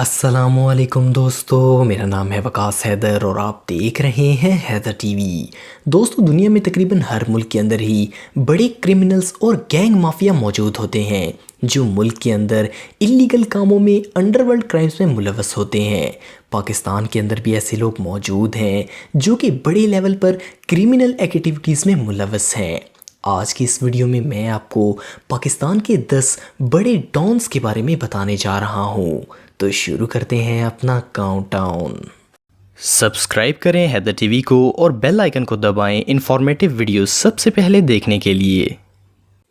अस्सलामुअलैकुम दोस्तों, मेरा नाम है वकास हैदर और आप देख रहे हैं हैदर टीवी। दोस्तों, दुनिया में तकरीबन हर मुल्क के अंदर ही बड़े क्रिमिनल्स और गैंग माफिया मौजूद होते हैं जो मुल्क के अंदर इलीगल कामों में अंडरवर्ल्ड क्राइम्स में मुलव्वस होते हैं। पाकिस्तान के अंदर भी ऐसे लोग मौजूद हैं जो कि बड़े लेवल पर क्रिमिनल एक्टिविटीज़ में मुलव्वस हैं। आज की इस वीडियो में मैं आपको पाकिस्तान के 10 बड़े डॉन्स के बारे में बताने जा रहा हूँ। तो शुरू करते हैं अपना काउंटडाउन। सब्सक्राइब करें हैदर टीवी को और बेल आइकन को दबाएं इंफॉर्मेटिव वीडियोस सबसे पहले देखने के लिए।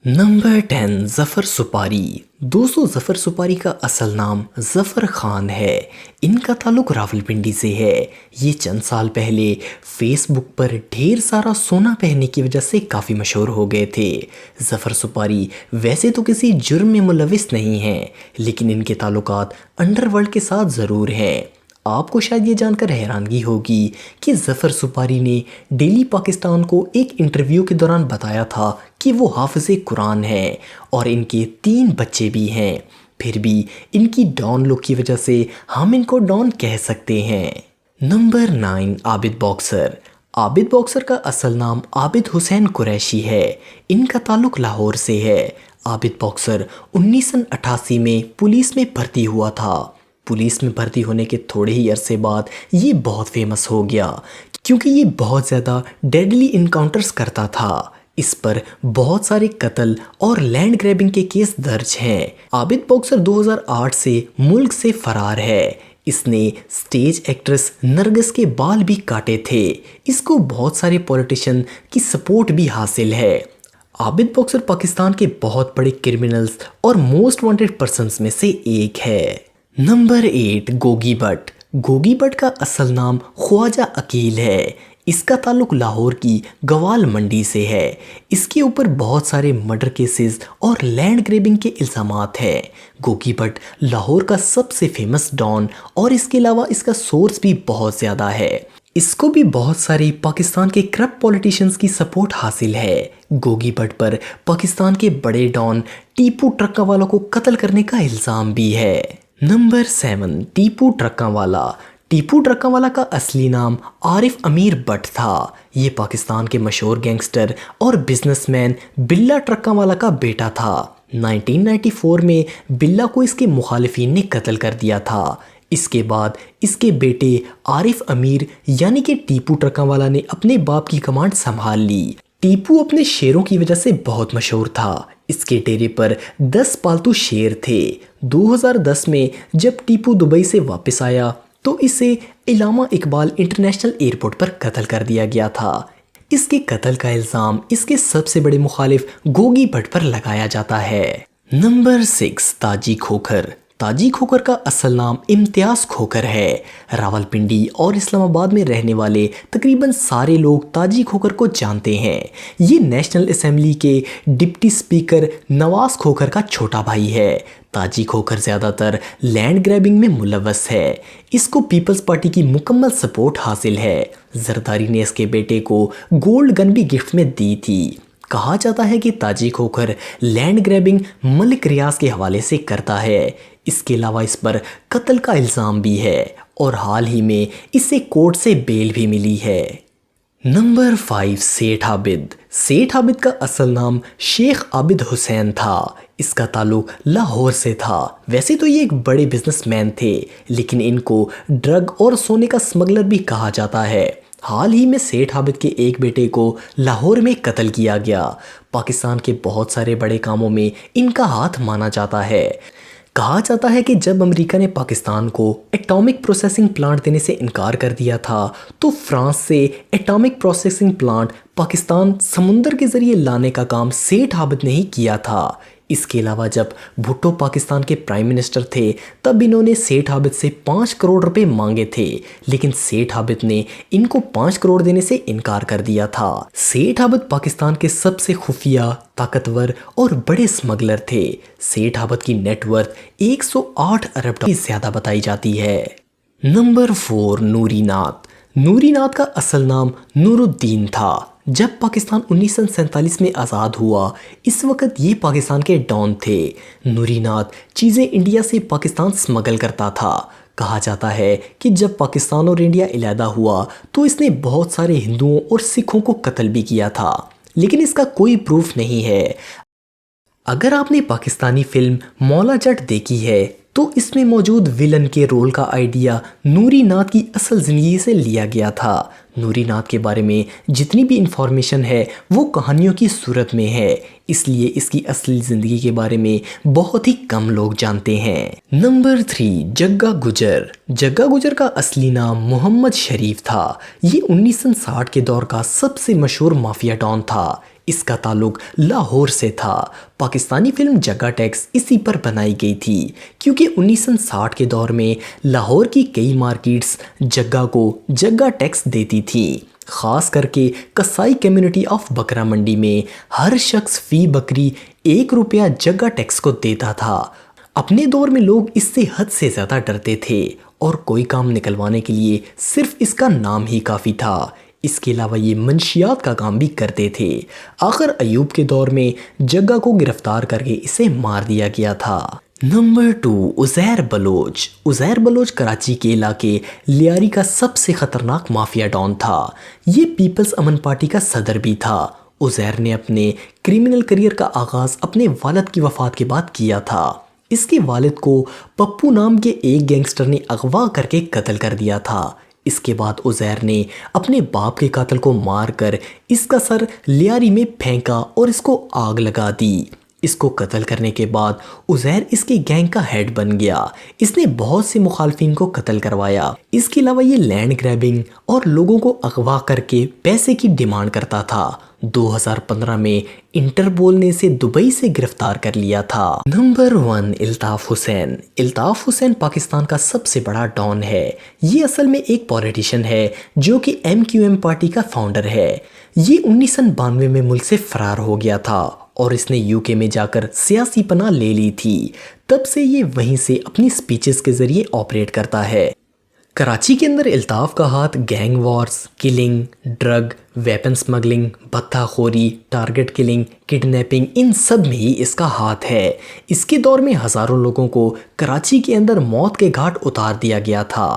नंबर 10, ज़फ़र सुपारी। दोस्तों, ज़फ़र सुपारी का असल नाम ज़फ़र ख़ान है। इनका ताल्लुक़ रावलपिंडी से है। ये चंद साल पहले फेसबुक पर ढेर सारा सोना पहनने की वजह से काफ़ी मशहूर हो गए थे। ज़फ़र सुपारी वैसे तो किसी जुर्म में मुलविस नहीं हैं, लेकिन इनके ताल्लुकात अंडरवर्ल्ड के साथ ज़रूर हैं। आपको शायद ये जानकर हैरानगी होगी कि ज़फ़र सुपारी ने डेली पाकिस्तान को एक इंटरव्यू के दौरान बताया था कि वो हाफ़िज़ कुरान है और इनके 3 बच्चे भी हैं। फिर भी इनकी डॉन लुक की वजह से हम इनको डॉन कह सकते हैं। Number 9, Abid boxer. Abid boxer का असल नाम आबिद हुसैन कुरैशी है। इनका ताल्लुक़ लाहौर से है। आबिद बॉक्सर 1988 में पुलिस में भर्ती हुआ था। पुलिस में भर्ती होने के थोड़े ही अरसे बाद ये बहुत फेमस हो गया क्योंकि ये बहुत ज़्यादा डेडली इनकाउंटर्स करता था। इस पर बहुत सारे कत्ल और लैंड ग्रैबिंग के केस दर्ज हैं। आबिद बॉक्सर 2008 से मुल्क से फरार है। इसने स्टेज एक्ट्रेस नरगिस के बाल भी काटे थे। इसको बहुत सारे पॉलिटिशियन की सपोर्ट भी हासिल है। आबिद बॉक्सर पाकिस्तान के बहुत बड़े क्रिमिनल्स और मोस्ट वांटेड पर्सन्स में से एक है। नंबर 8, गोगी भट्ट। गोगी भट्ट का असल नाम ख्वाजा अकील है। इसका ताल्लुक़ लाहौर की गवाल मंडी से है। इसके ऊपर बहुत सारे मर्डर केसेस और लैंड ग्रैबिंग के इल्ज़ामात हैं। गोगी भट्ट लाहौर का सबसे फेमस डॉन और इसके अलावा इसका सोर्स भी बहुत ज़्यादा है। इसको भी बहुत सारे पाकिस्तान के करप्ट पॉलिटिशियंस की सपोर्ट हासिल है। गोगी भट्ट पर पाकिस्तान के बड़े डॉन टीपू ट्रक्का वालों को कत्ल करने का इल्ज़ाम भी है। नंबर 7, टीपू ट्रक्कावाला। टीपू ट्रक्कावाला का असली नाम आरिफ अमीर भट्ट था। ये पाकिस्तान के मशहूर गैंगस्टर और बिजनेसमैन बिल्ला ट्रक्कावाला का बेटा था। 1994 में बिल्ला को इसके मुखालिफिन ने कत्ल कर दिया था। इसके बाद इसके बेटे आरिफ अमीर यानी कि टीपू ट्रक्कावाला ने अपने बाप की कमांड संभाल ली। टीपू अपने शेरों की वजह से बहुत मशहूर था। इसके डेरे पर 10 पालतू शेर थे। 2010 में जब टीपू दुबई से वापस आया तो इसे इलामा इकबाल इंटरनेशनल एयरपोर्ट पर कत्ल कर दिया गया था। इसके कत्ल का इल्ज़ाम इसके सबसे बड़े मुखालिफ गोगी भट्ट पर लगाया जाता है। नंबर 6, ताजी खोखर। ताजी खोखर का असल नाम इम्तियाज़ खोखर है। रावलपिंडी और इस्लामाबाद में रहने वाले तकरीबन सारे लोग ताजी खोखर को जानते हैं। ये नेशनल असेंबली के डिप्टी स्पीकर नवाज खोखर का छोटा भाई है। ताजी खोखर ज़्यादातर लैंड ग्रैबिंग में मुलव्वस है। इसको पीपल्स पार्टी की मुकम्मल सपोर्ट हासिल है। जरदारी ने इसके बेटे को गोल्ड गन भी गिफ्ट में दी थी। कहा जाता है कि ताजी खोखर लैंड ग्रैबिंग मलिक रियाज के हवाले से करता है। इसके अलावा इस पर कत्ल का इल्ज़ाम भी है और हाल ही में इसे कोर्ट से बेल भी मिली है। नंबर 5, सेठ आबिद। सेठ आबिद का असल नाम शेख आबिद हुसैन था। इसका ताल्लुक़ लाहौर से था। वैसे तो ये एक बड़े बिजनेसमैन थे, लेकिन इनको ड्रग और सोने का स्मगलर भी कहा जाता है। हाल ही में सेठ आबिद के एक बेटे को लाहौर में कत्ल किया गया। पाकिस्तान के बहुत सारे बड़े कामों में इनका हाथ माना जाता है। कहा जाता है कि जब अमेरिका ने पाकिस्तान को एटॉमिक प्रोसेसिंग प्लांट देने से इनकार कर दिया था तो फ्रांस से एटॉमिक प्रोसेसिंग प्लांट पाकिस्तान समुंदर के ज़रिए लाने का काम सेठ आबिद ने ही किया था। इसके अलावा जब भुट्टो पाकिस्तान के प्राइम मिनिस्टर थे तब इन्होंने सेठ आबिद से 5 करोड़ रुपए मांगे थे, लेकिन सेठ आबिद ने इनको 5 करोड़ देने से इनकार कर दिया था। सेठ आबिद पाकिस्तान के सबसे खुफिया, ताकतवर और बड़े स्मगलर थे। सेठ आबिद की नेटवर्थ 108 अरब डॉलर से ज़्यादा बताई जाती है। नंबर 4, नूरी नाथ। نوری ناد کا اصل نام نورالدین تھا۔ جب پاکستان 1947 میں آزاد ہوا اس وقت یہ پاکستان کے ڈان تھے۔ نوری ناد چیزیں انڈیا سے پاکستان سمگل کرتا تھا۔ کہا جاتا ہے کہ جب پاکستان اور انڈیا علیحدہ ہوا تو اس نے بہت سارے ہندوؤں اور سکھوں کو قتل بھی کیا تھا، لیکن اس کا کوئی پروف نہیں ہے۔ اگر آپ نے پاکستانی فلم مولا جٹ دیکھی ہے تو اس میں موجود ویلن کے رول کا آئیڈیا نوری ناد کی اصل زندگی سے لیا گیا تھا۔ نوری ناد کے بارے میں جتنی بھی انفارمیشن ہے وہ کہانیوں کی صورت میں ہے، اس لیے اس کی اصلی زندگی کے بارے میں بہت ہی کم لوگ جانتے ہیں۔ نمبر 3، جگا گجر۔ جگا گجر کا اصلی نام محمد شریف تھا۔ یہ 1960 کے دور کا سب سے مشہور مافیا ڈان تھا۔ اس کا تعلق لاہور سے تھا۔ پاکستانی فلم جگا ٹیکس اسی پر بنائی گئی تھی کیونکہ 1960 کے دور میں لاہور کی کئی مارکیٹس جگا کو جگا ٹیکس دیتی تھی۔ خاص کر کے کسائی کمیونٹی آف بکرا منڈی میں ہر شخص فی بکری 1 روپیہ جگا ٹیکس کو دیتا تھا۔ اپنے دور میں لوگ اس سے حد سے زیادہ ڈرتے تھے اور کوئی کام نکلوانے کے لیے صرف اس کا نام ہی کافی تھا۔ اس کے علاوہ یہ منشیات کا کام بھی کرتے تھے۔ آخر ایوب کے دور میں جگا کو گرفتار کر کے اسے مار دیا گیا تھا۔ نمبر 2، عزیر بلوچ۔ عزیر بلوچ کراچی کے علاقے لیاری کا سب سے خطرناک مافیا ڈان تھا۔ یہ پیپلز امن پارٹی کا صدر بھی تھا۔ عزیر نے اپنے کرمنل کریئر کا آغاز اپنے والد کی وفات کے بعد کیا تھا۔ اس کے والد کو پپو نام کے ایک گینگسٹر نے اغوا کر کے قتل کر دیا تھا۔ اس کے بعد عزیر نے اپنے باپ کے قاتل کو مار کر اس کا سر لیاری میں پھینکا اور اس کو آگ لگا دی۔ اس کو قتل کرنے کے بعد عزیر اس کے گینگ کا ہیڈ بن گیا۔ اس نے بہت سے مخالفین کو قتل کروایا۔ اس کے علاوہ یہ لینڈ گریبنگ اور لوگوں کو اغوا کر کے پیسے کی ڈیمانڈ کرتا تھا۔ 2015 میں انٹرپول نے اسے دبئی سے گرفتار کر لیا تھا۔ نمبر 1، الطاف حسین۔ الطاف حسین پاکستان کا سب سے بڑا ڈان ہے۔ یہ اصل میں ایک پولیٹیشین ہے جو کہ MQM پارٹی کا فاؤنڈر ہے۔ یہ 1992 میں ملک سے فرار ہو گیا تھا اور اس نے UK میں جا کر سیاسی پناہ لے لی تھی۔ تب سے یہ وہیں سے اپنی سپیچز کے ذریعے آپریٹ کرتا ہے۔ کراچی کے اندر الطاف کا ہاتھ gang wars, killing, drug, weapon smuggling, بتہ خوری، ٹارگٹ کلنگ، کڈنیپنگ، ان سب میں ہی اس کا ہاتھ ہے۔ اس کے دور میں ہزاروں لوگوں کو کراچی کے اندر موت کے گھاٹ اتار دیا گیا تھا۔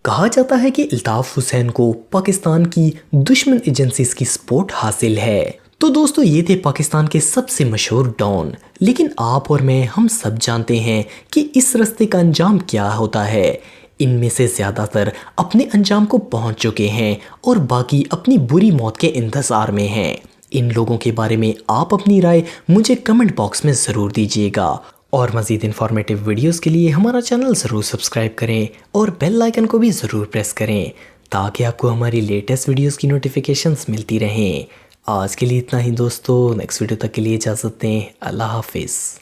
کہا جاتا ہے کہ الطاف حسین کو پاکستان کی دشمن ایجنسیز کی سپورٹ حاصل ہے۔ تو دوستو یہ تھے پاکستان کے سب سے مشہور ڈان، لیکن آپ اور میں ہم سب جانتے ہیں کہ اس رستے کا انجام کیا ہوتا ہے۔ ان میں سے زیادہ تر اپنے انجام کو پہنچ چکے ہیں اور باقی اپنی بری موت کے انتظار میں ہیں۔ ان لوگوں کے بارے میں آپ اپنی رائے مجھے کمنٹ باکس میں ضرور دیجیے گا، اور مزید انفارمیٹو ویڈیوز کے لیے ہمارا چینل ضرور سبسکرائب کریں اور بیل آئیکن کو بھی ضرور پریس کریں تاکہ آپ کو ہماری لیٹسٹ ویڈیوز کی نوٹیفیکیشنز ملتی رہیں۔ آج کے لیے اتنا ہی دوستو، نیکسٹ ویڈیو تک کے لیے اجازت دیں۔ اللہ حافظ۔